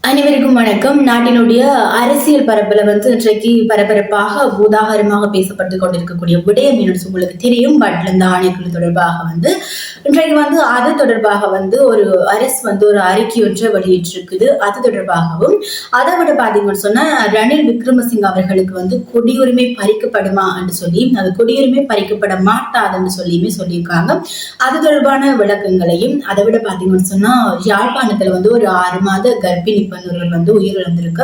அனைவருக்கும் வணக்கம். நாட்டினுடைய அரசியல் பரப்புல இன்றைக்கு பரபரப்பாக பூதாகரமாக பேசப்பட்டு கொண்டிருக்கக்கூடிய விடயம் உங்களுக்கு தெரியும். பட்ல இந்த ஆணைக்குழு தொடர்பாக இன்றைக்கு அது தொடர்பாக ஒரு அரசு ஒரு அறிக்கை ஒன்றை வெளியிட்டிருக்குது. அது தொடர்பாகவும் அதை விட பாத்தீங்கன்னு சொன்னா ரணில் விக்ரமசிங்க அவர்களுக்கு குடியுரிமை பறிக்கப்படுமா என்று சொல்லி அது குடியுரிமை பறிக்கப்பட மாட்டாதுன்னு சொல்லியிருக்காங்க. அது தொடர்பான விளக்கங்களையும் அதை விட பாத்தீங்கன்னு சொன்னா யாழ்ப்பாணத்துல ஒரு 6 மாத கர்ப்பிணி ஒருவர் உயிரிழந்திருக்கு.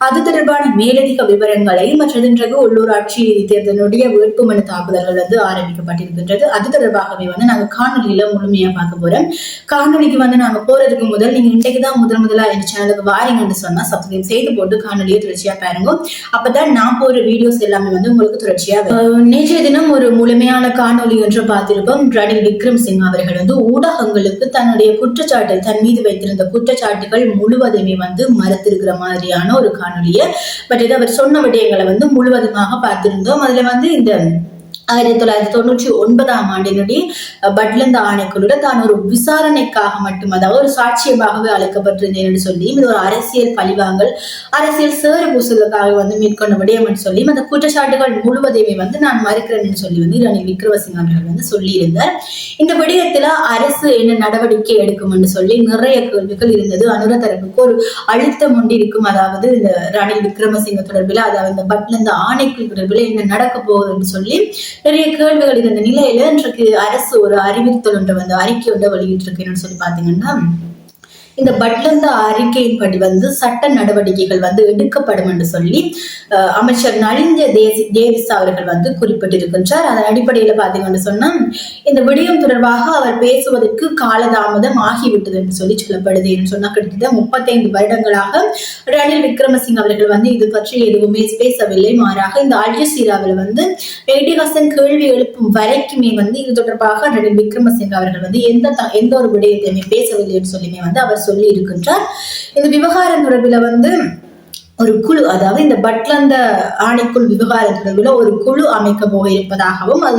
அது தொடர்பான மேலதிக விவரங்களை மற்றது இன்றைக்கு உள்ளூராட்சி தேர்தலுடைய வேட்புமனு தாக்குதல்கள் ஆரம்பிக்கப்பட்டிருக்கின்றது. அது தொடர்பாகவே நாங்க காணொலியில முழுமையா பார்க்க போறோம். காணொலிக்கு நாங்க போறதுக்கு முதல் நீங்க இன்றைக்குதான் முதலா இந்த சேனலுக்கு வாரீங்கன்னு சொன்னா சப்ஸ்கிரைப் செய்து போட்டு காணொலியை தொடர்ச்சியா பாருங்க. அப்பதான் நான் போற வீடியோஸ் எல்லாமே உங்களுக்கு தொடர்ச்சியா நேற்றைய தினம் ஒரு முழுமையான காணொலி ஒன்று பார்த்திருப்போம். ரணில் விக்ரமசிங்க அவர்கள் ஊடகங்களுக்கு தன்னுடைய குற்றச்சாட்டு தன் மீது வைத்திருந்த குற்றச்சாட்டுகள் முழுவதுமே மறுத்திருக்கிற மாதிரியான ஒரு காணொலிய பட் இது அவர் சொன்ன விடயங்களை முழுவதுமாக பார்த்திருந்தோம். அதுல இந்த 1999 பட்லந்த ஆணைக்குழு தான் ஒரு விசாரணைக்காக மட்டும் அதாவது ஒரு சாட்சியமாகவே அழைக்கப்பட்டிருந்தேன் என்று சொல்லி இது ஒரு அரசியல் பழிவாங்கல் அரசியல் சேறு பூசலுக்காக மேற்கொண்ட விடயம் என்று சொல்லி அந்த குற்றச்சாட்டுகள் முழுவதையுமே நான் மறுக்கிறேன் என்று சொல்லி ரணில் விக்ரமசிங்க அவர்கள் சொல்லியிருந்தார். இந்த விடயத்துல அரசு என்ன நடவடிக்கை எடுக்கும் என்று சொல்லி நிறைய கேள்விகள் இருந்தது. அனுர தரப்புக்கு ஒரு அழுத்தம் ஒன்று இருக்கும். அதாவது இந்த ரணில் விக்ரமசிங்க தொடர்பில் அதாவது இந்த பட்லந்த ஆணைக்குழு தொடர்பில் என்ன நடக்க போகுது என்று சொல்லி நிறைய கேள்விகள் இருந்த நிலையில இன்றைக்கு அரசு ஒரு அறிவித்தல் ஒன்று அறிக்கை ஒன்றை வெளியிட்டிருக்கேன்னு சொல்லி பாத்தீங்கன்னா இந்த பட்லந்த அறிக்கையின்படி சட்ட நடவடிக்கைகள் எடுக்கப்படும் என்று சொல்லி அமைச்சர் நலிந்த தேவிஸ் அவர்கள் குறிப்பிட்டிருக்கின்றார். அதன் அடிப்படையில பாத்தீங்கன்னு சொன்னா இந்த விடயம் தொடர்பாக அவர் பேசுவதற்கு காலதாமதம் ஆகிவிட்டது என்று சொல்லி சொல்லப்படுது என்று சொன்னா கிட்டத்தட்ட 35 வருடங்களாக ரணில் விக்ரமசிங்க அவர்கள் இது பற்றி எதுவுமே பேசவில்லை. மாறாக இந்த அல் ஜசீராவில் மேடிஹசன் கேள்வி எழுப்பும் வரைக்குமே இது தொடர்பாக ரணில் விக்ரமசிங்க அவர்கள் எந்த ஒரு விடயத்தையுமே பேசவில்லை என்று சொல்லியுமே அவர் சொல்லி இருக்கின்றார். இந்த விவகாரம் தொடர்பில் ஒரு குழு அதாவது இந்த பட்லந்த ஆணைக்குழு விவகாரம் தொடர்பில் ஒரு குழு அமைக்க போக இருப்பதாகவும் அது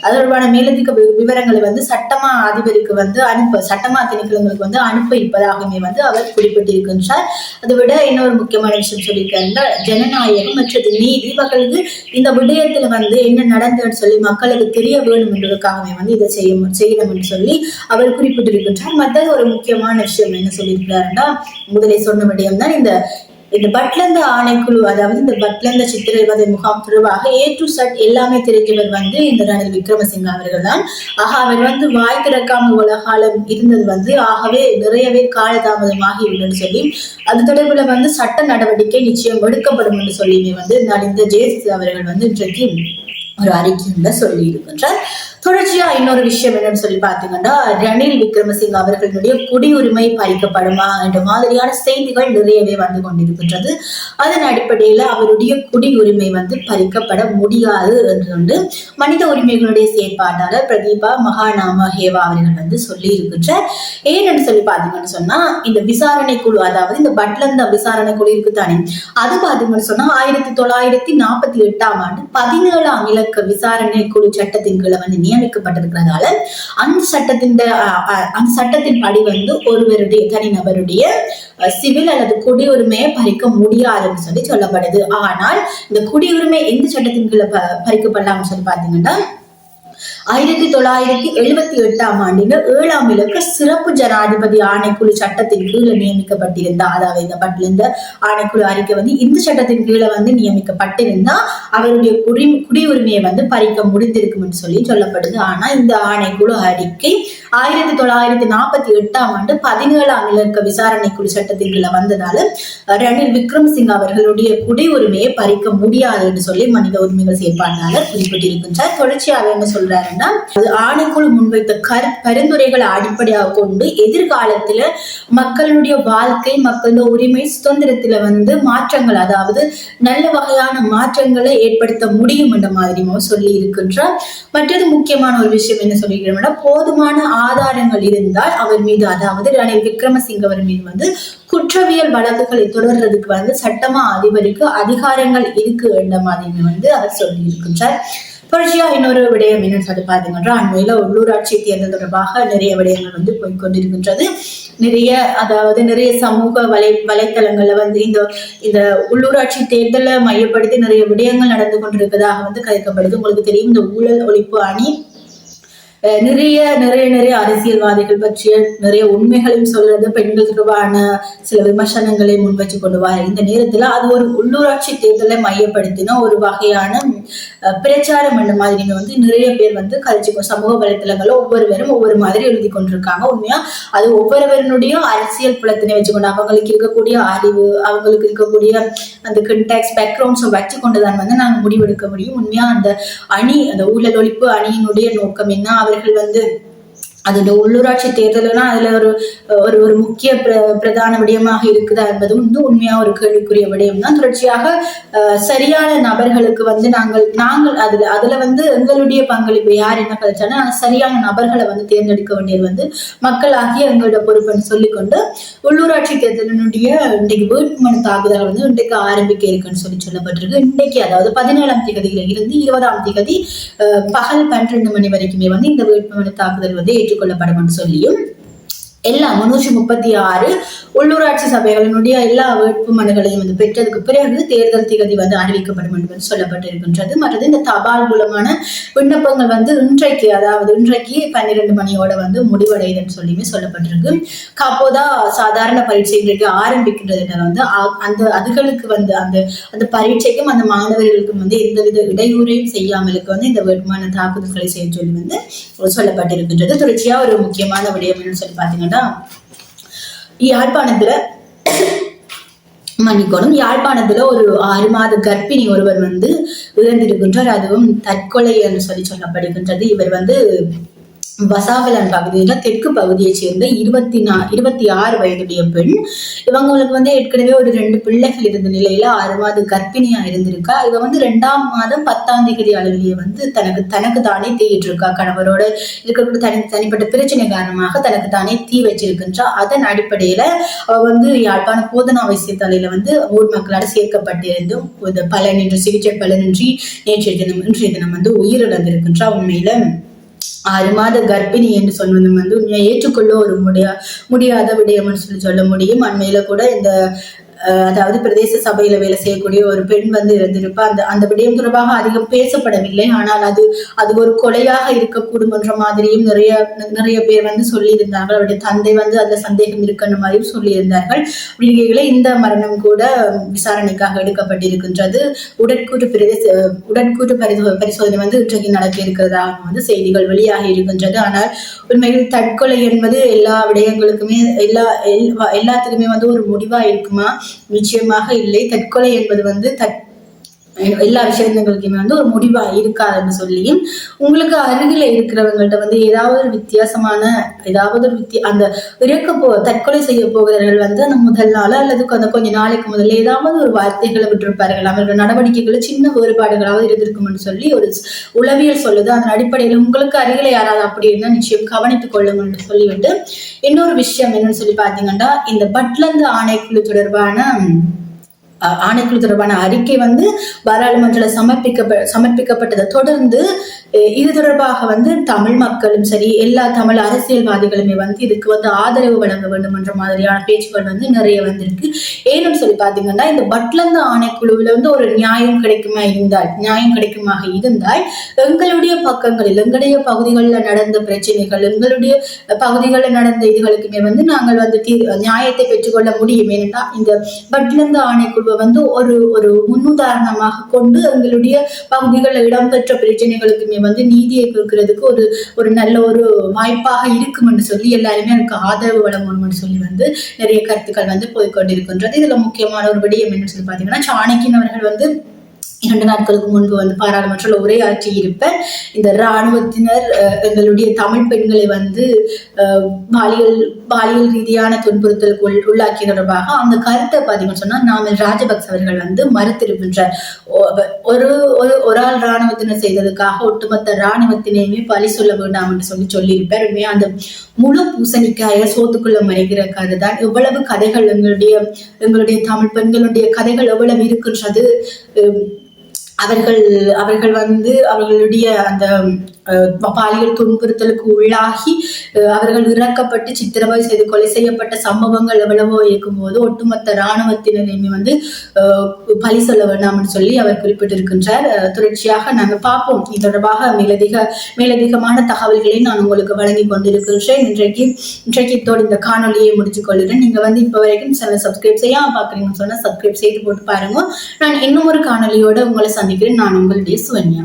தொடர்பான மேலதிக விவரங்களை சட்டமா அதிபருக்கு அனுப்ப சட்டமா திணைக்களங்களுக்கு அனுப்ப இருப்பதாகவே அவர் குறிப்பிட்டிருக்கின்றார். அதை விட இன்னொரு முக்கியமான விஷயம் சொல்லியிருக்காங்க. ஜனநாயகம் மற்றும் நீதி மக்களுக்கு இந்த விடயத்துல என்ன நடந்ததுன்னு சொல்லி மக்களுக்கு தெரிய வேணும் என்பதற்காகவே இதை செய்யணும் என்று சொல்லி அவர் குறிப்பிட்டிருக்கின்றார். மற்றது ஒரு முக்கியமான விஷயம் என்ன சொல்லியிருக்கிறாருன்னா முதலே சொன்ன விடயம் தான் இந்த பட்லந்த ஆணைக்குழு அதாவது இந்த பட்லந்த சித்திரவதை முகாம் தொடர்பாக A to Z எல்லாமே தெரிஞ்சவர் இந்த ரணில் விக்ரமசிங்க அவர்கள் தான். ஆக அவர் வாய் திறக்காம உலகாலம் இருந்தது ஆகவே நிறையவே காலதாமதமாகி உள்ளன்னு சொல்லி அது தொடர்பில் சட்ட நடவடிக்கை நிச்சயம் எடுக்கப்படும் என்று சொல்லியுமே நலிந்த ஜேசி அவர்கள் இன்றைக்கு ஒரு அறிக்கை சொல்லி இருக்கின்றார். தொடர்ச்சியா இன்னொரு விஷயம் என்னன்னு சொல்லி பாத்தீங்கன்னா ரணில் விக்ரமசிங்க அவர்களுடைய குடியுரிமை பறிக்கப்படுமா என்ற மாதிரியான செய்திகள் நிறையவே கொண்டிருக்கின்றது. அதன் அடிப்படையில அவருடைய குடியுரிமை பறிக்கப்பட முடியாது என்று மனித உரிமைகளுடைய செயற்பாட்டாளர் பிரதீபா மகாநாம ஹேவா அவர்கள் சொல்லி இருக்கின்றார். ஏன்னு சொல்லி பாத்தீங்கன்னு சொன்னா இந்த விசாரணை குழு அதாவது இந்த பட்லந்த விசாரணை குழு இருக்குத்தானே அது பாத்தீங்கன்னு சொன்னா 1948 17ஆம் இலக்க விசாரணை குழு சட்டத்தின் கீழே நியமிக்கப்பட்டிருக்கிறதால அந்த சட்டத்தின் படி ஒருவருடைய தனிநபருடைய சிவில் அல்லது குடியுரிமையை பறிக்க முடியாதுன்னு சொல்லி சொல்லப்படுது. ஆனால் இந்த குடியுரிமை எந்த சட்டத்தின் கீழே பறிக்கப்படலாம்னு சொல்லி பாத்தீங்கன்னா 1978 7ஆம் இலக்க சிறப்பு ஜனாதிபதி ஆணைக்குழு சட்டத்தின் கீழே நியமிக்கப்பட்டிருந்தா அதாவது இந்த பட்லந்த ஆணைக்குழு அறிக்கை இந்த சட்டத்தின் கீழே நியமிக்கப்பட்டிருந்தா அவருடைய குடியுரிமையை பறிக்க முடிந்திருக்கும் என்று சொல்லி சொல்லப்படுது. ஆனா இந்த ஆணைக்குழு அறிக்கை 1948 17ஆம் இலக்க விசாரணை குழு சட்டத்தின் கீழே வந்ததால ரணில் விக்ரமசிங்க அவர்களுடைய குடியுரிமையை பறிக்க முடியாது என்று சொல்லி மனித உரிமைகள் செயற்பாட்டாளர் குறிப்பிட்டிருக்கின்றார். தொடர்ச்சியாக என்ன சொல்றாருன்னா ஆணைக்குழு முன்வைத்த பரிந்துரைகளை அடிப்படையாக கொண்டு எதிர்காலத்துல மக்களுடைய வாழ்க்கை மக்களுடைய உரிமை சுதந்திரத்துல மாற்றங்கள் அதாவது நல்ல வகையான மாற்றங்களை ஏற்படுத்த முடியும் என்ற மாதிரி சொல்லி இருக்கின்றார். மற்றது முக்கியமான ஒரு விஷயம் என்ன சொல்லிக்கிறோம்னா போதுமான ஆதாரங்கள் இருந்தால் அவர் மீது அதாவது ரணில் விக்ரமசிங்க அவர் மீது குற்றவியல் வழக்குகளை தொடர்றதுக்கு சட்டமா அதிபருக்கு அதிகாரங்கள் இருக்கு என்ற மாதிரி அவர் சொல்லி இருக்கின்றார். தொடர்ச்சியா இன்னொரு விடயம் என்னன்னு சொல்லி பாத்தீங்கன்னா அண்மையில உள்ளூராட்சி தேர்தல் தொடர்பாக நிறைய விடயங்கள் போய்கொண்டிருக்கின்றது. நிறைய சமூக வலைத்தளங்கள்ல வந்து இந்த உள்ளூராட்சி தேர்தலை மையப்படுத்தி நிறைய விடயங்கள் நடந்து கொண்டிருப்பதாக வந்து கதைக்கப்படுது. உங்களுக்கு தெரியும், இந்த ஊழல் ஒழிப்பு அணி நிறைய நிறைய நிறைய அரசியல்வாதிகள் பற்றிய நிறைய உண்மைகளையும் சொல்றது, பெண்கள் தொடர்பான சில விமர்சனங்களை முன்வச்சு கொண்டு வர இந்த நேரத்துல அது ஒரு உள்ளூராட்சி தேர்தலை மையப்படுத்தின ஒரு வகையான பிரச்சாரம் என்ற மாதிரி வந்து நிறைய பேர் வந்து கழிச்சு சமூக வலைத்தளங்கள்ல ஒவ்வொருவரும் ஒவ்வொரு மாதிரி எழுதி கொண்டிருக்காங்க. உண்மையா அது ஒவ்வொருவருடைய அரசியல் புலத்தினை வச்சுக்கொண்டு அவங்களுக்கு இருக்கக்கூடிய அறிவு, அவங்களுக்கு இருக்கக்கூடிய அந்த கண்டாக்ட்ஸ் பேக்ரவுண்ட்ஸை வச்சு கொண்டுதான் வந்து நாங்கள் முடிவெடுக்க முடியும். உண்மையா அந்த ஊழல் ஒழிப்பு அணியினுடைய நோக்கம் என்ன, அவர்கள் வந்து அதோட உள்ளூராட்சி தேர்தல்னா அதுல ஒரு முக்கிய பிரதான விடயமாக இருக்குதா என்பது வந்து உண்மையா ஒரு கேள்விக்குரிய விடயம் தான். தொடர்ச்சியாக சரியான நபர்களுக்கு வந்து நாங்கள் அதுல வந்து எங்களுடைய பங்களிப்பு யார் என்ன கழிச்சாலும் சரியான நபர்களை வந்து தேர்ந்தெடுக்க வேண்டியது வந்து மக்களாகிய எங்களோட பொறுப்புன்னு சொல்லிக்கொண்டு உள்ளூராட்சி தேர்தலினுடைய இன்றைக்கு வேட்புமனு தாக்குதல் வந்து இன்றைக்கு ஆரம்பிக்க இருக்குன்னு சொல்லப்பட்டிருக்கு. இன்றைக்கு அதாவது 17ஆம் தேதியில இருந்து 20ஆம் தேதி பகல் 12 மணி வரைக்குமே வந்து இந்த வேட்புமனு தாக்குதல் வந்து ஏற்றுக்கொள்ளப்படும் என்று சொல்லியும் எல்லா 336 உள்ளூராட்சி சபைகளினுடைய எல்லா வேட்பு மனுக்களையும் வந்து பெற்றதுக்கு பிறகு தேர்தல் திகதி வந்து அறிவிக்கப்படும் என்று சொல்லப்பட்டிருக்கின்றது. மற்றது இந்த தபால் மூலமான விண்ணப்பங்கள் வந்து இன்றைக்கு 12 மணியோட வந்து முடிவடையுதுன்னு சொல்லியுமே சொல்லப்பட்டிருக்கு. அப்போதா சாதாரண பரீட்சை இன்றைக்கு ஆரம்பிக்கின்றதுனால வந்து அதுகளுக்கு வந்து அந்த பரீட்சைக்கும் அந்த மாணவர்களுக்கும் வந்து எந்தவித இடையூறையும் செய்யாமலுக்கு வந்து இந்த வேட்புமனு தாக்குதல்களை செய்ய சொல்லி வந்து சொல்லப்பட்டிருக்கின்றது. தொடர்ச்சியா ஒரு முக்கியமான விடயம் என்று சொல்லி பார்த்தீங்கன்னா, யாழ்ப்பாணத்துல ஒரு 6 மாத கர்ப்பிணி ஒருவர் வந்து இறந்திருக்கின்றார். அதுவும் தற்கொலை என்று சொல்லப்படுகின்றது. இவர் வந்து வசாவலன் பகுதியில தெற்கு பகுதியை சேர்ந்த 26 வயதுடைய பெண். இவங்களுக்கு வந்து ஏற்கனவே ஒரு 2 பிள்ளைகள் இருந்த நிலையில 6 மாத கர்ப்பிணியா இருந்திருக்கா. இவ வந்து 2ஆம் மாதம் 10ஆம் தேதி அளவிலேயே வந்து தனக்கு தானே தீயிட்டு இருக்கா. கணவரோட இருக்கக்கூடிய தனிப்பட்ட பிரச்சனை காரணமாக தனக்கு தானே தீ வச்சிருக்கின்றா. அதன் அடிப்படையில அவ வந்து யாழ்ப்பாண போதனா வைத்தியசாலையில வந்து ஊர் மக்களால் சேர்க்கப்பட்டிருந்தும் பலனின்றி சிகிச்சை பலனின்றி இன்றைய தினம் வந்து உயிரிழந்திருக்கின்றா. உண்மையில 6 மாத கர்ப்பிணி என்று சொல்வது வந்து உண்மையை ஏற்றுக்கொள்ள ஒரு முடியாத விடயம்னு சொல்ல முடியும். அண்மையில கூட இந்த அதாவது பிரதேச சபையில வேலை செய்யக்கூடிய ஒரு பெண் வந்து இறந்திருப்பா. அந்த விடயம் தொடர்பாக அதிகம் பேசப்படவில்லை. ஆனால் அது ஒரு கொலையாக இருக்கக்கூடும் என்ற மாதிரியும் நிறைய பேர் வந்து சொல்லியிருந்தார்கள். அவருடைய தந்தை வந்து அதுல சந்தேகம் இருக்குன்ற மாதிரியும் சொல்லியிருந்தார்கள். அப்படிங்கிற இந்த மரணம் கூட விசாரணைக்காக எடுக்கப்பட்டிருக்கின்றது. உடற்கூறு பரிசோதனை வந்து இன்றைக்கு நடக்க இருக்கிறதாக வந்து செய்திகள் வெளியாகி இருக்கின்றது. ஆனால் உண்மையில் தற்கொலை என்பது எல்லா விடயங்களுக்குமே எல்லாத்துக்குமே வந்து ஒரு முடிவா இருக்குமா? நிச்சயமாக இல்லை. தற்கொலை என்பது வந்து எல்லா விஷயங்களுக்குமே வந்து ஒரு முடிவா இருக்காதுன்னு சொல்லியும் உங்களுக்கு அருகில இருக்கிறவங்கள்ட்ட வந்து ஏதாவது ஒரு வித்தியாசமான அந்த தற்கொலை செய்ய போகிறவர்கள் வந்து அந்த முதல் நாள் அல்லது அந்த கொஞ்ச நாளைக்கு முதல்ல ஏதாவது ஒரு வார்த்தைகளை விட்டிருப்பார்கள். அவர்கள் நடவடிக்கைகளை சின்ன வேறுபாடுகளாவது இருந்திருக்கும்னு சொல்லி ஒரு உளவியல் சொல்லுது. அதன் அடிப்படையில் உங்களுக்கு அருகில யாராவது அப்படி இருந்தால் நிச்சயம் கவனித்துக் கொள்ளுங்கன்னு சொல்லிவிட்டு இன்னொரு விஷயம் என்னன்னு சொல்லி பாத்தீங்கன்னா, இந்த பட்லந்து ஆணைக்குழு தொடர்பான அறிக்கை வந்து பாராளுமன்றத்தில் சமர்ப்பிக்கப்பட்டதை தொடர்ந்து இது தொடர்பாக வந்து தமிழ் மக்களும் சரி எல்லா தமிழ் அரசியல்வாதிகளுமே வந்து இதுக்கு வந்து ஆதரவு வழங்க வேண்டும் என்ற மாதிரியான பேச்சுக்கள் வந்து நிறைய வந்திருக்கு. ஏன்னு சொல்லி பாத்தீங்கன்னா, இந்த பட்லந்து ஆணைக்குழுவில் வந்து ஒரு நியாயம் கிடைக்குமாக இருந்தால் எங்களுடைய பக்கங்களில் எங்களுடைய பகுதிகளில் நடந்த பிரச்சனைகள், எங்களுடைய பகுதிகளில் நடந்த இதுகளுக்குமே வந்து நாங்கள் வந்து நியாயத்தை பெற்றுக்கொள்ள முடியும். ஏன்னா இந்த பட்லந்து ஆணைக்குழு வந்து ஒரு முன்னுதாரணமாக கொண்டு எங்களுடைய பகுதிகளில் இடம்பெற்ற பிரச்சனைகளுக்குமே வந்து நீதியை கொடுக்கிறதுக்கு ஒரு நல்ல ஒரு வாய்ப்பாக இருக்கும் என்று சொல்லி எல்லாருமே எனக்கு ஆதரவு வழங்கணும் சொல்லி வந்து நிறைய கருத்துக்கள் வந்து போய்கொண்டிருக்கின்றது. இதுல முக்கியமான ஒரு விடயம் என்ன சொல்லி பாத்தீங்கன்னா, சாணக்கியன் அவர்கள் வந்து 2 நாட்களுக்கு முன்பு வந்து பாராளுமன்றத்தில் உரையாற்றி இருப்ப இந்த இராணுவத்தினர் எங்களுடைய தமிழ் பெண்களை வந்து பாலியல் ரீதியான துன்புறுத்தலுக்கு உள்ளாக்கிய தொடர்பாக அந்த கருத்தை பார்த்தீங்கன்னு சொன்னா நாமல் ராஜபக்ச அவர்கள் வந்து மறுத்திருக்கின்றார். ஒரு ஆள் இராணுவத்தினர் செய்ததுக்காக ஒட்டுமொத்த இராணுவத்தினையுமே பழி சொல்ல வேண்டாம் என்று சொல்லியிருப்பார். உண்மையா அந்த முழு பூசணிக்காய சோத்துக்குள்ள மறைக்கிற கதை தான். எவ்வளவு கதைகள் எங்களுடைய தமிழ் பெண்களுடைய கதைகள் எவ்வளவு இருக்கின்றது. அவர்கள் வந்து அவர்களுடைய அந்த பாலியல் துன்புறுத்தலுக்கு உள்ளாகி அவர்கள் இறக்கப்பட்டு சித்திரவதை செய்து கொலை செய்யப்பட்ட சம்பவங்கள் எவ்வளவோ இருக்கும்போது ஒட்டுமொத்த இராணுவத்தினரையுமே வந்து பழி சொல்ல வேண்டாம்னு சொல்லி அவர் குறிப்பிட்டிருக்கின்றார். தொடர்ச்சியாக நாங்கள் பார்ப்போம். இது தொடர்பாக மேலதிகமான தகவல்களை நான் உங்களுக்கு வழங்கி கொண்டிருக்கின்றேன். இன்றைக்கு இத்தோடு இந்த காணொலியை முடித்துக் கொள்கிறேன். நீங்க வந்து இப்ப வரைக்கும் சேனல் சப்ஸ்கிரைப் செய்யாம பாக்குறீங்கன்னு சொன்னா சப்ஸ்கிரைப் செய்து போட்டு பாருங்க. நான் இன்னும் ஒரு காணொலியோட உங்களை சந்திக்கிறேன். நான் உங்களுடைய சுவன்யா.